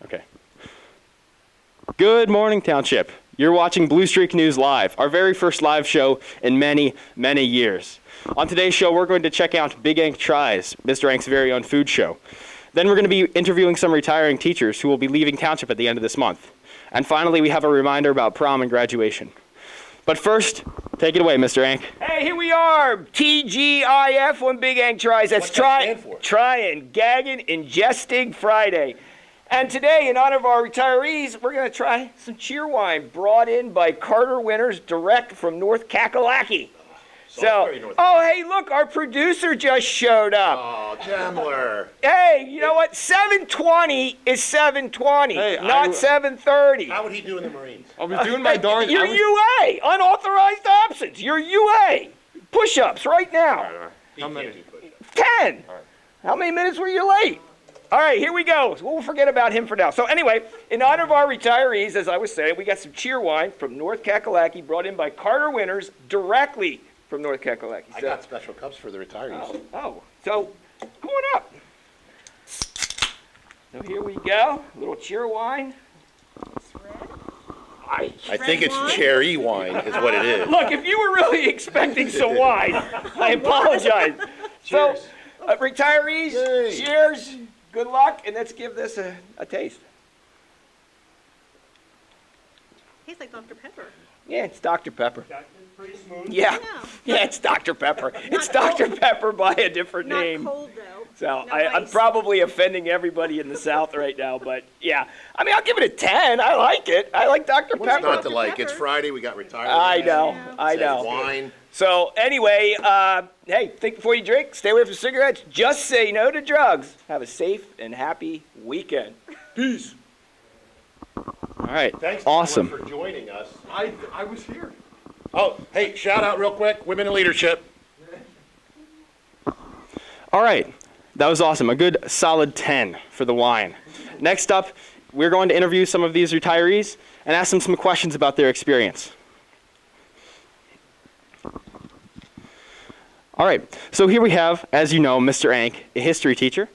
Okay. Good morning, Township. You're watching Blue Streak News Live, our very first live show in many, many years. On today's show, we're going to check out Big Enck Tries, Mr. Enck's very own food show. Then we're going to be interviewing some retiring teachers who will be leaving Township at the end of this month. And finally, we have a reminder about prom and graduation. But first, take it away, Mr. Enck. Hey, here we are, TGIF on Big Enck Tries. That's trying, gagging, ingesting Friday. And today, in honor of our retirees, we're going to try some cheer wine brought in by Carter Winters, direct from North Kakalaki. Oh, hey, look, our producer just showed up. Oh, Jamler. Hey, you know what? 7:20 is 7:20, not 7:30. How would he do in the Marines? I was doing my darn... You're UA, unauthorized absence. You're UA. Push-ups right now. How many? 10. How many minutes were you late? All right, here we go. We'll forget about him for now. So anyway, in honor of our retirees, as I was saying, we got some cheer wine from North Kakalaki brought in by Carter Winters directly from North Kakalaki. I got special cups for the retirees. So come on up. So here we go, a little cheer wine. I think it's cherry wine is what it is. Look, if you were really expecting some wine, I apologize. Cheers. So, retirees, Yay. cheers, good luck, and let's give this a taste. Tastes like Dr. Pepper. Yeah, it's Dr. Pepper. Pretty smooth. Yeah, it's Dr. Pepper. It's Dr. Pepper by a different name. Not cold, though. So No I'm ice. probably offending everybody in the South right now, but yeah. I mean, I'll give it a 10. I like it. I like Dr. What's Pepper. not to like? It's Friday. We got retired. I know. Yeah. I Says know. Wine. So anyway, hey, think before you drink. Stay away from cigarettes. Just say no to drugs. Have a safe and happy weekend. Peace. All right, Thanks awesome. for joining us. I was here. Oh, hey, shout out real quick, Women in Leadership. All right, that was awesome. A good solid 10 for the wine. Next up, we're going to interview some of these retirees and ask them some questions about their experience. All right, so here we have, as you know, Mr. Enck, a history teacher.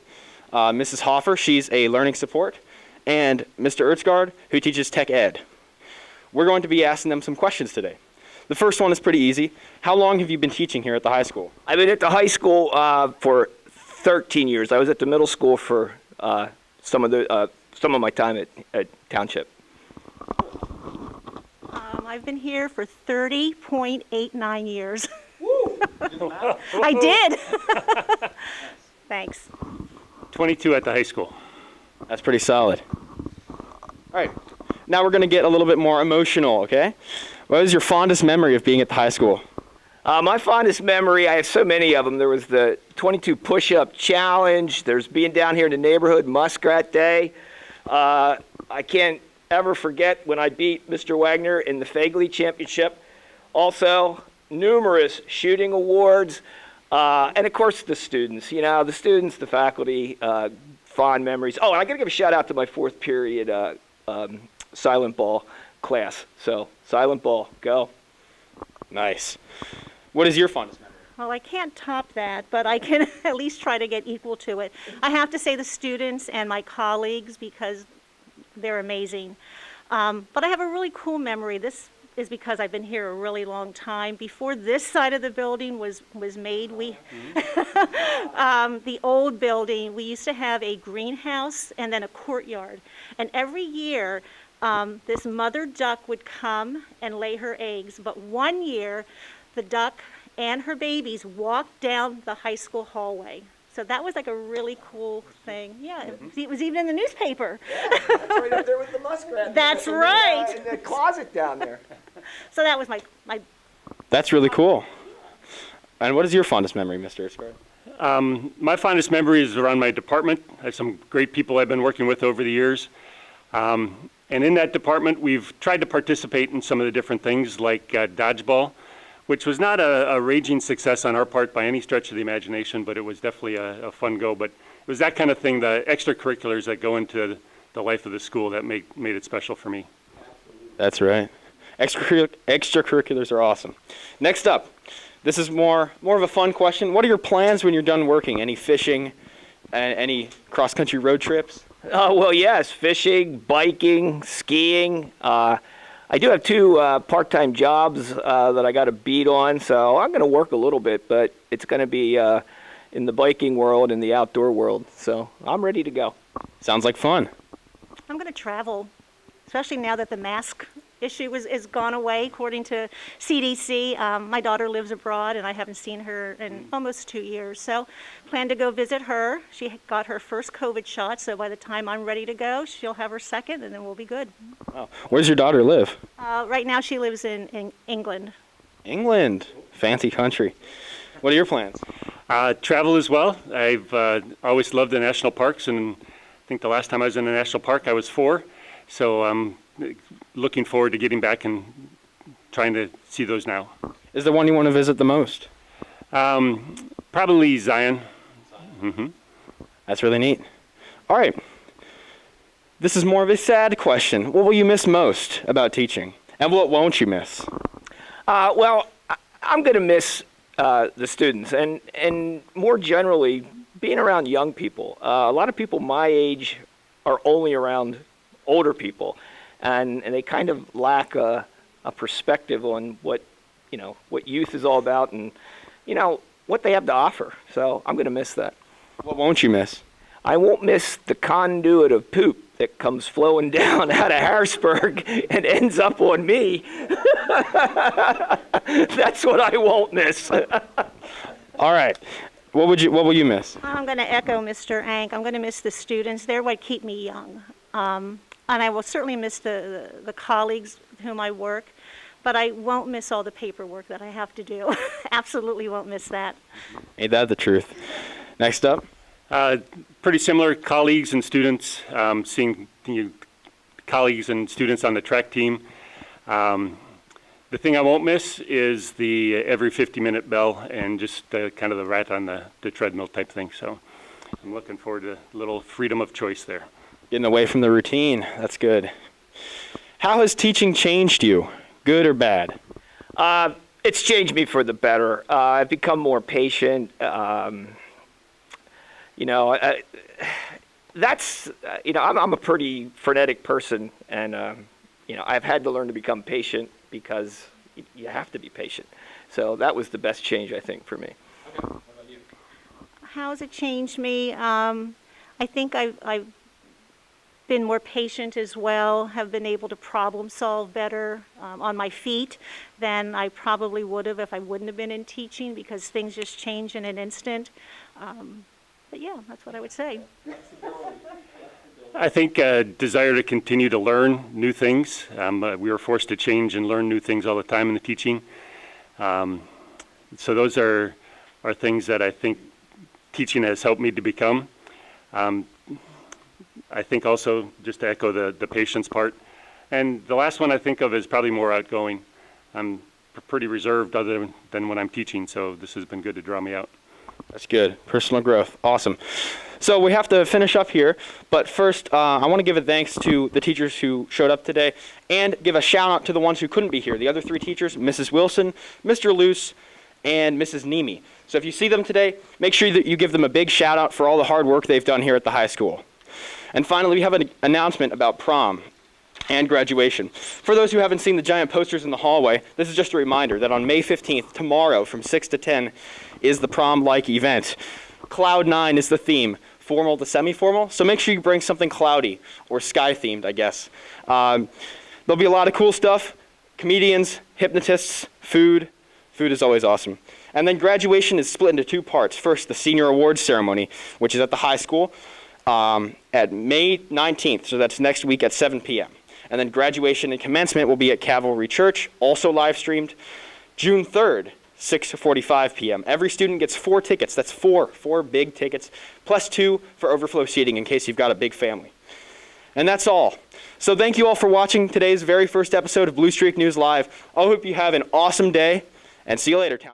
Mrs. Hoffer, she's a learning support. And Mr. Ertzgaard, who teaches tech ed. We're going to be asking them some questions today. The first one is pretty easy. How long have you been teaching here at the high school? I've been at the high school for 13 years. I was at the middle school for some of my time at Township. I've been here for 30.89 years. I did. Thanks. 22 at the high school. That's pretty solid. All right, now we're going to get a little bit more emotional, okay? What is your fondest memory of being at the high school? My fondest memory, I have so many of them. There was the 22 push-up challenge. There's being down here in the neighborhood, Muskrat Day. I can't ever forget when I beat Mr. Wagner in the Fagley Championship. Also, numerous shooting awards. And of course, the students. You know, the students, the faculty, fond memories. Oh, and I got to give a shout out to my fourth period silent ball class. So, silent ball, go. Nice. What is your fondest memory? Well, I can't top that, but I can at least try to get equal to it. I have to say the students and my colleagues because they're amazing. But I have a really cool memory. This is because I've been here a really long time. Before this side of the building was made, the old building, we used to have a greenhouse and then a courtyard. And every year, this mother duck would come and lay her eggs. But one year, the duck and her babies walked down the high school hallway. So that was like a really cool thing. Yeah, it was even in the newspaper. Yeah, that's right up there with the muskrat. That's right. In the closet down there. So that was my That's really cool. And what is your fondest memory, Mr. Ertzgaard? My fondest memory is around my department. I have some great people I've been working with over the years. And in that department, we've tried to participate in some of the different things like dodgeball, which was not a raging success on our part by any stretch of the imagination, but it was definitely a fun go. But it was that kind of thing, the extracurriculars that go into the life of the school that made it special for me. That's right. Extracurriculars are awesome. Next up, this is more of a fun question. What are your plans when you're done working? Any fishing? Any cross-country road trips? Well, yes, fishing, biking, skiing. I do have two part-time jobs that I got to beat on, so I'm going to work a little bit, but it's going to be in the biking world and the outdoor world. So I'm ready to go. Sounds like fun. I'm going to travel, especially now that the mask issue is gone away, according to CDC. My daughter lives abroad, and I haven't seen her in almost 2 years. So plan to go visit her. She got her first COVID shot, so by the time I'm ready to go, she'll have her second, and then we'll be good. Wow. Where's your daughter live? Right now she lives in England. England. Fancy country. What are your plans? Travel as well. I've always loved the national parks, and I think the last time I was in a national park, I was 4. So I'm looking forward to getting back and trying to see those now. Is there one you want to visit the most? Probably Zion. That's really neat. All right. This is more of a sad question. What will you miss most about teaching? And what won't you miss? Well, I'm going to miss the students and more generally being around young people. A lot of people my age are only around older people, and they kind of lack a perspective on what youth is all about and what they have to offer. So I'm going to miss that. What won't you miss? I won't miss the conduit of poop that comes flowing down out of Harrisburg and ends up on me. That's what I won't miss. All right. What will you miss? I'm going to echo Mr. Enck. I'm going to miss the students. They're what keep me young. And I will certainly miss the colleagues with whom I work, but I won't miss all the paperwork that I have to do. Absolutely won't miss that. Ain't that the truth? Next up. Pretty similar colleagues and students, seeing colleagues and students on the track team. The thing I won't miss is the every 50-minute bell and just kind of the rat on the treadmill type thing. So I'm looking forward to a little freedom of choice there. Getting away from the routine. That's good. How has teaching changed you, good or bad? It's changed me for the better. I've become more patient. I'm a pretty frenetic person, and I've had to learn to become patient because you have to be patient. So that was the best change, I think, for me. How has it changed me? I think I've been more patient as well, have been able to problem solve better on my feet than I probably would have if I wouldn't have been in teaching, because things just change in an instant. But yeah, that's what I would say. I think a desire to continue to learn new things. We were forced to change and learn new things all the time in the teaching. So those are things that I think teaching has helped me to become. I think also, just to echo the patience part. And the last one I think of is probably more outgoing. I'm pretty reserved other than when I'm teaching, so this has been good to draw me out. That's good. Personal growth. Awesome. So we have to finish up here, but first I want to give a thanks to the teachers who showed up today and give a shout out to the ones who couldn't be here. The other 3 teachers, Mrs. Wilson, Mr. Luce, and Mrs. Nemi. So if you see them today, make sure that you give them a big shout out for all the hard work they've done here at the high school. And finally, we have an announcement about prom and graduation. For those who haven't seen the giant posters in the hallway, this is just a reminder that on May 15th, tomorrow from 6 to 10, is the prom-like event. Cloud 9 is the theme, formal to semi-formal, so make sure you bring something cloudy or sky-themed, I guess. There'll be a lot of cool stuff, comedians, hypnotists, food. Food is always awesome. And then graduation is split into 2 parts. First, the senior awards ceremony, which is at the high school, at May 19th, so that's next week at 7 p.m. And then graduation and commencement will be at Cavalry Church, also live streamed, June 3rd, 6:45 p.m. Every student gets 4 tickets. That's 4 big tickets, plus 2 for overflow seating in case you've got a big family. And that's all. So thank you all for watching today's very first episode of Blue Streak News Live. I hope you have an awesome day, and see you later, town.